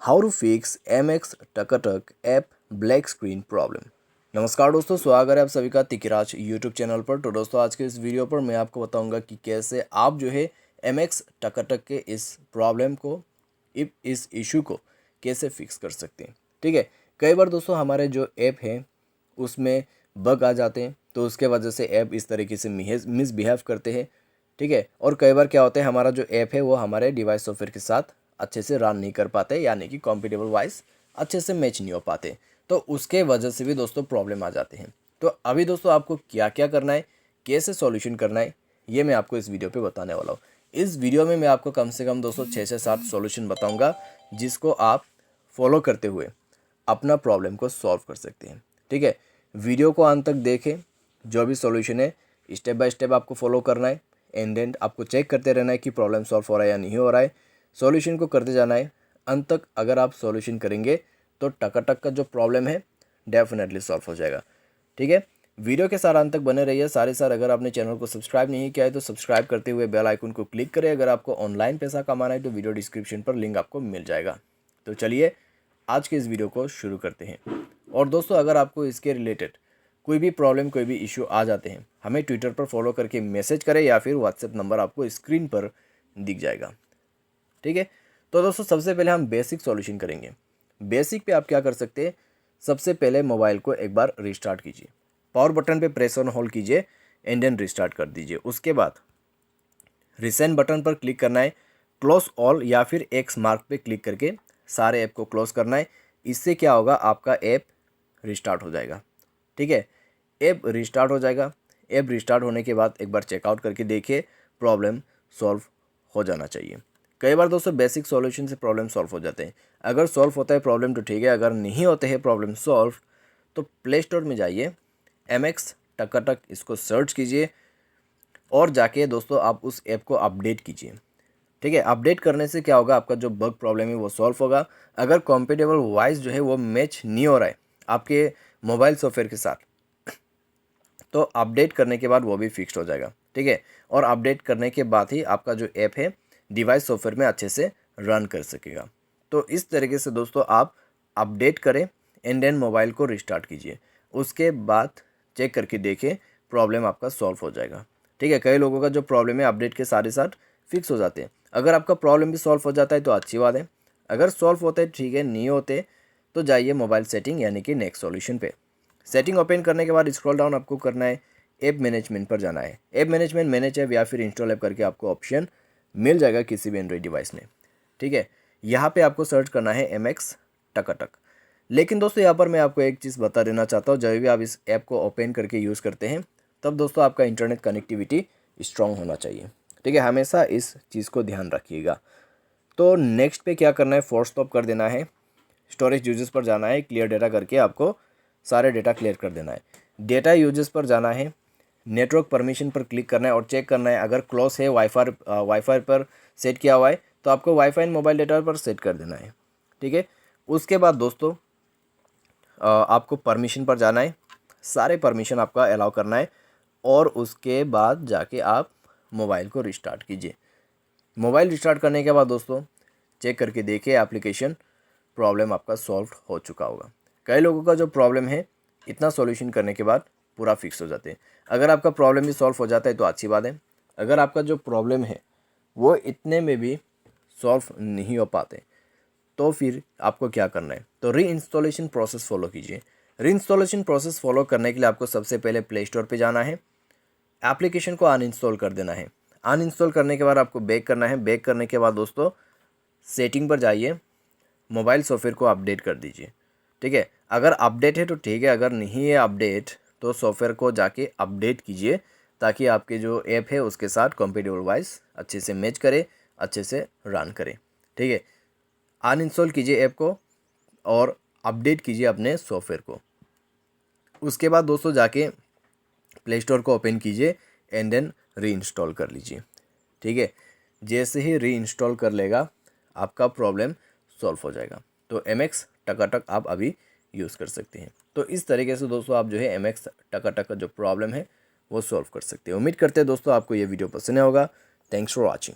How to fix MX Takatak app black screen problem. नमस्कार दोस्तों, स्वागत है आप सभी का तिकिराज यूट्यूब चैनल पर। तो दोस्तों आज के इस वीडियो पर मैं आपको बताऊंगा कि कैसे आप जो है MX टकाटक के इस प्रॉब्लम को, इस इशू को कैसे फिक्स कर सकते हैं। ठीक है, कई बार दोस्तों हमारे जो ऐप है उसमें बग आ जाते हैं, तो उसके वजह से ऐप इस तरीके से मिसबिहेव करते हैं। ठीक है, और कई बार क्या होता है, हमारा जो ऐप है वो हमारे डिवाइस सॉफ्टवेयर के साथ अच्छे से रन नहीं कर पाते, यानी कि कॉम्पिटेबल वाइज अच्छे से मैच नहीं हो पाते, तो उसके वजह से भी दोस्तों प्रॉब्लम आ जाते हैं। तो अभी दोस्तों आपको क्या क्या करना है, कैसे सॉल्यूशन करना है, ये मैं आपको इस वीडियो पे बताने वाला हूँ। इस वीडियो में मैं आपको कम से कम दोस्तों 6 से 7 सॉल्यूशन बताऊंगा, जिसको आप फॉलो करते हुए अपना प्रॉब्लम को सॉल्व कर सकते हैं। ठीक है, वीडियो को अंत तक देखें, जो भी सॉल्यूशन है स्टेप बाय स्टेप आपको फॉलो करना है। एंड आपको चेक करते रहना है कि प्रॉब्लम सॉल्व हो रहा है या नहीं हो रहा है, सॉल्यूशन को करते जाना है। अंत तक अगर आप सॉल्यूशन करेंगे तो टकाटक का जो प्रॉब्लम है डेफिनेटली सॉल्व हो जाएगा। ठीक है, वीडियो के साथ अंत तक बने रहिए। सारे सार अगर आपने चैनल को सब्सक्राइब नहीं किया है तो सब्सक्राइब करते हुए बेल आइकन को क्लिक करें। अगर आपको ऑनलाइन पैसा कमाना है तो वीडियो डिस्क्रिप्शन पर लिंक आपको मिल जाएगा। तो चलिए आज के इस वीडियो को शुरू करते हैं। और दोस्तों अगर आपको इसके रिलेटेड कोई भी प्रॉब्लम, कोई भी इशू आ जाते हैं, हमें ट्विटर पर फॉलो करके मैसेज करें या फिर व्हाट्सएप नंबर आपको स्क्रीन पर दिख जाएगा। ठीक है, तो दोस्तों सबसे पहले हम बेसिक सॉल्यूशन करेंगे। बेसिक पे आप क्या कर सकते हैं, सबसे पहले मोबाइल को एक बार रिस्टार्ट कीजिए, पावर बटन पे प्रेस ऑन होल्ड कीजिए एंड देन रिस्टार्ट कर दीजिए। उसके बाद रिसेंट बटन पर क्लिक करना है, क्लोज ऑल या फिर एक्स मार्क पे क्लिक करके सारे ऐप को क्लोज करना है। इससे क्या होगा, आपका ऐप रिस्टार्ट हो जाएगा। ठीक है, ऐप रिस्टार्ट हो जाएगा। ऐप रिस्टार्ट होने के बाद एक बार चेकआउट करके देखिए, प्रॉब्लम सॉल्व हो जाना चाहिए। कई बार दोस्तों बेसिक सॉल्यूशन से प्रॉब्लम सॉल्व हो जाते हैं। अगर सॉल्व होता है प्रॉब्लम तो ठीक है, अगर नहीं होते हैं प्रॉब्लम सॉल्व तो प्ले स्टोर में जाइए, MX टकाटक इसको सर्च कीजिए और जाके दोस्तों आप उस ऐप को अपडेट कीजिए। ठीक है, अपडेट करने से क्या होगा, आपका जो बग प्रॉब्लम है वो सॉल्व होगा। अगर कॉम्पिटेबल वाइज जो है वो मैच नहीं हो रहा है आपके मोबाइल सॉफ्टवेयर के साथ, तो अपडेट करने के बाद वो भी फिक्स्ड हो जाएगा। ठीक है, और अपडेट करने के बाद ही आपका जो ऐप है डिवाइस सॉफ्टवेयर में अच्छे से रन कर सकेगा। तो इस तरीके से दोस्तों आप अपडेट करें एंड देन मोबाइल को रिस्टार्ट कीजिए। उसके बाद चेक करके देखें, प्रॉब्लम आपका सॉल्व हो जाएगा। ठीक है, कई लोगों का जो प्रॉब्लम है अपडेट के साथ ही साथ फिक्स हो जाते हैं। अगर आपका प्रॉब्लम भी सॉल्व हो जाता है तो अच्छी बात है, अगर सॉल्व होते हैं ठीक है, नहीं होते तो जाइए मोबाइल सेटिंग यानी कि नेक्स्ट सॉल्यूशन पे। सेटिंग ओपन करने के बाद स्क्रॉल डाउन आपको करना है, ऐप मैनेजमेंट पर जाना है। ऐप मैनेजमेंट, मैनेज ऐप या फिर इंस्टॉल ऐप करके आपको ऑप्शन मिल जाएगा किसी भी एंड्रॉइड डिवाइस में। ठीक है, यहाँ पे आपको सर्च करना है MX टकाटक। लेकिन दोस्तों यहाँ पर मैं आपको एक चीज़ बता देना चाहता हूँ, जब भी आप इस ऐप को ओपन करके यूज़ करते हैं तब दोस्तों आपका इंटरनेट कनेक्टिविटी स्ट्रॉन्ग होना चाहिए। ठीक है, हमेशा इस चीज़ को ध्यान रखिएगा। तो नेक्स्ट पे क्या करना है, फोर्स स्टॉप कर देना है, स्टोरेज यूजेस पर जाना है, क्लियर डेटा करके आपको सारे डेटा क्लियर कर देना है। डेटा यूजेस पर जाना है, नेटवर्क परमिशन पर क्लिक करना है और चेक करना है अगर क्लोज है, वाईफाई पर सेट किया हुआ है तो आपको वाईफाई एंड मोबाइल डेटा पर सेट कर देना है। ठीक है, उसके बाद दोस्तों आपको परमिशन पर जाना है, सारे परमिशन आपका अलाउ करना है और उसके बाद जाके आप मोबाइल को रिस्टार्ट कीजिए। मोबाइल रिस्टार्ट करने के बाद दोस्तों चेक करके देखिए एप्लीकेशन प्रॉब्लम आपका सॉल्व हो चुका होगा। कई लोगों का जो प्रॉब्लम है इतना सॉल्यूशन करने के बाद पूरा फिक्स हो जाते हैं। अगर आपका प्रॉब्लम भी सॉल्व हो जाता है तो अच्छी बात है, अगर आपका जो प्रॉब्लम है वो इतने में भी सॉल्व नहीं हो पाते तो फिर आपको क्या करना है, तो री इंस्टॉलेशन प्रोसेस फॉलो कीजिए। री इंस्टॉलेशन प्रोसेस फॉलो करने के लिए आपको सबसे पहले प्ले स्टोर पर जाना है, एप्लीकेशन को अनइंस्टॉल कर देना है। अनइंस्टॉल करने के बाद आपको बैक करना है। बैक करने के बाद दोस्तों सेटिंग पर जाइए, मोबाइल सॉफ्टवेयर को अपडेट कर दीजिए। ठीक है, अगर अपडेट है तो ठीक है, अगर नहीं है अपडेट तो सॉफ्टवेयर को जाके अपडेट कीजिए ताकि आपके जो ऐप है उसके साथ कंपेटेबल वाइज अच्छे से मैच करे, अच्छे से रन करे। ठीक है, अनइंस्टॉल कीजिए ऐप को और अपडेट कीजिए अपने सॉफ्टवेयर को। उसके बाद दोस्तों जाके प्ले स्टोर को ओपन कीजिए एंड देन री इंस्टॉल कर लीजिए। ठीक है, जैसे ही री इंस्टॉल कर लेगा आपका प्रॉब्लम सॉल्व हो जाएगा। तो MX टकाटक आप अभी यूज़ कर सकते हैं। तो इस तरीके से दोस्तों आप जो है MX टकाटक का जो प्रॉब्लम है वो सॉल्व कर सकते हैं। उम्मीद करते हैं दोस्तों आपको ये वीडियो पसंद आया होगा। Thanks for watching.